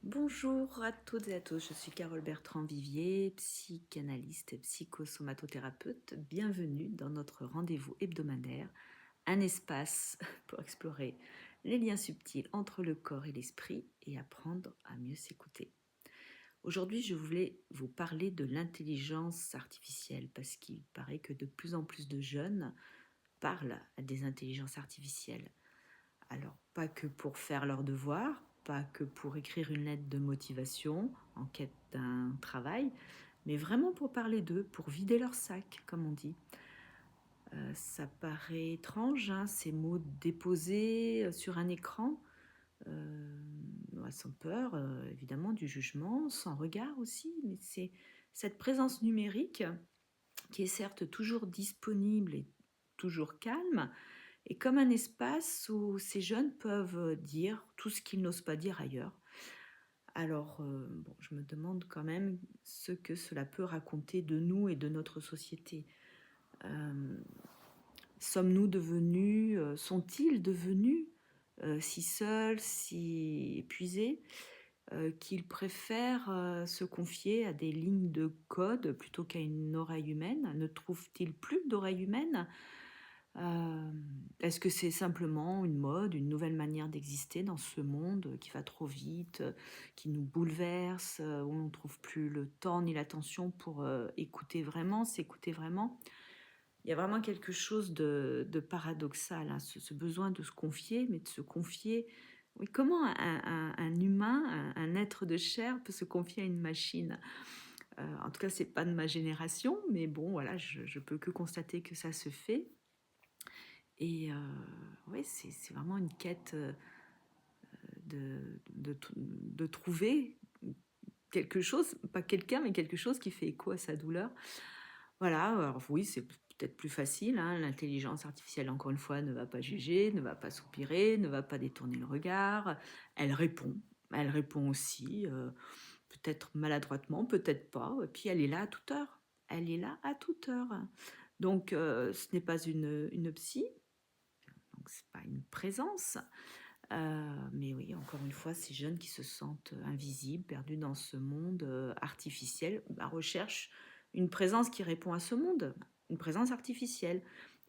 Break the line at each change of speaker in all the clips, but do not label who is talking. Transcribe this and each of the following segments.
Bonjour à toutes et à tous, je suis Carole Bertrand-Vivier, psychanalyste et psychosomatothérapeute. Bienvenue dans notre rendez-vous hebdomadaire, un espace pour explorer les liens subtils entre le corps et l'esprit et apprendre à mieux s'écouter. Aujourd'hui, je voulais vous parler de l'intelligence artificielle parce qu'il paraît que de plus en plus de jeunes parlent à des intelligences artificielles. Alors, pas que pour faire leurs devoirs, pas que pour écrire une lettre de motivation en quête d'un travail, mais vraiment pour parler d'eux, pour vider leur sac, comme on dit. Ça paraît étrange, hein, ces mots déposés sur un écran, sans peur, évidemment, du jugement, sans regard aussi, mais c'est cette présence numérique qui est certes toujours disponible et toujours calme, et comme un espace où ces jeunes peuvent dire tout ce qu'ils n'osent pas dire ailleurs. Alors, je me demande quand même ce que cela peut raconter de nous et de notre société. Euh, Sommes-nous devenus, sont-ils devenus si seuls, si épuisés, qu'ils préfèrent se confier à des lignes de code plutôt qu'à une oreille humaine? Ne trouvent-ils plus d'oreille humaine? Est-ce que c'est simplement une mode, une nouvelle manière d'exister dans ce monde qui va trop vite, qui nous bouleverse, où on ne trouve plus le temps ni l'attention pour écouter vraiment, s'écouter vraiment? Il y a vraiment quelque chose de paradoxal, hein, ce besoin de se confier, mais de se confier. Oui, comment un humain, un être de chair peut se confier à une machine? En tout cas, c'est pas de ma génération, mais bon, voilà, je peux que constater que ça se fait. Et ouais, c'est vraiment une quête de trouver quelque chose, pas quelqu'un, mais quelque chose qui fait écho à sa douleur. Voilà, alors oui, c'est peut-être plus facile, hein. L'intelligence artificielle, encore une fois, ne va pas juger, ne va pas soupirer, ne va pas détourner le regard. Elle répond. Elle répond aussi, peut-être maladroitement, peut-être pas. Et puis elle est là à toute heure. Elle est là à toute heure. Donc ce n'est pas une psy, donc c'est pas une présence. Mais oui, encore une fois, ces jeunes qui se sentent invisibles, perdus dans ce monde artificiel, recherchent une présence qui répond à ce monde, une présence artificielle.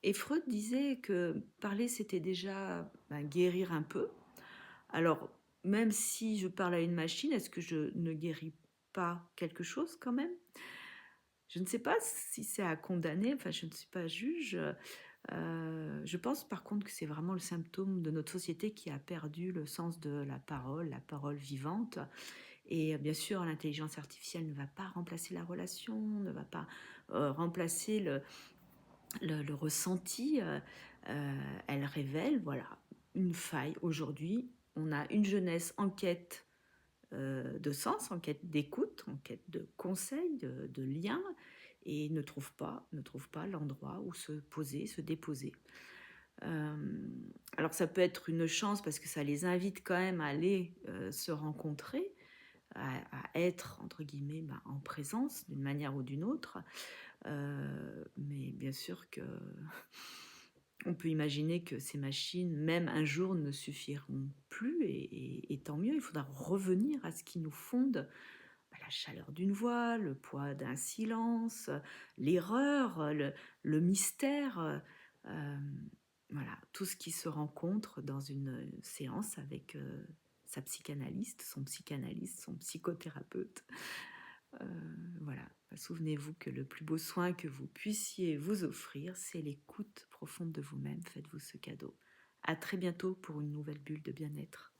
Et Freud disait que parler, c'était déjà guérir un peu. Alors, même si je parle à une machine, est-ce que je ne guéris pas quelque chose quand même? Je ne sais pas si c'est à condamner, enfin je ne suis pas juge. Je pense par contre que c'est vraiment le symptôme de notre société qui a perdu le sens de la parole vivante. Et bien sûr, l'intelligence artificielle ne va pas remplacer la relation, ne va pas remplacer le ressenti. Elle révèle, voilà, une faille. Aujourd'hui, on a une jeunesse en quête de sens, en quête d'écoute, en quête de conseils, de liens, et ne trouve pas l'endroit où se poser, se déposer. Euh, alors ça peut être une chance parce que ça les invite quand même à aller se rencontrer, à être entre guillemets en présence d'une manière ou d'une autre. Mais bien sûr que on peut imaginer que ces machines, même un jour, ne suffiront plus et tant mieux. Il faudra revenir à ce qui nous fonde, la chaleur d'une voix, le poids d'un silence, l'erreur, le mystère. Euh, voilà, tout ce qui se rencontre dans une séance avec sa psychanalyste, son psychothérapeute. Euh, voilà, souvenez-vous que le plus beau soin que vous puissiez vous offrir, c'est l'écoute profonde de vous-même. Faites-vous ce cadeau. À très bientôt pour une nouvelle bulle de bien-être.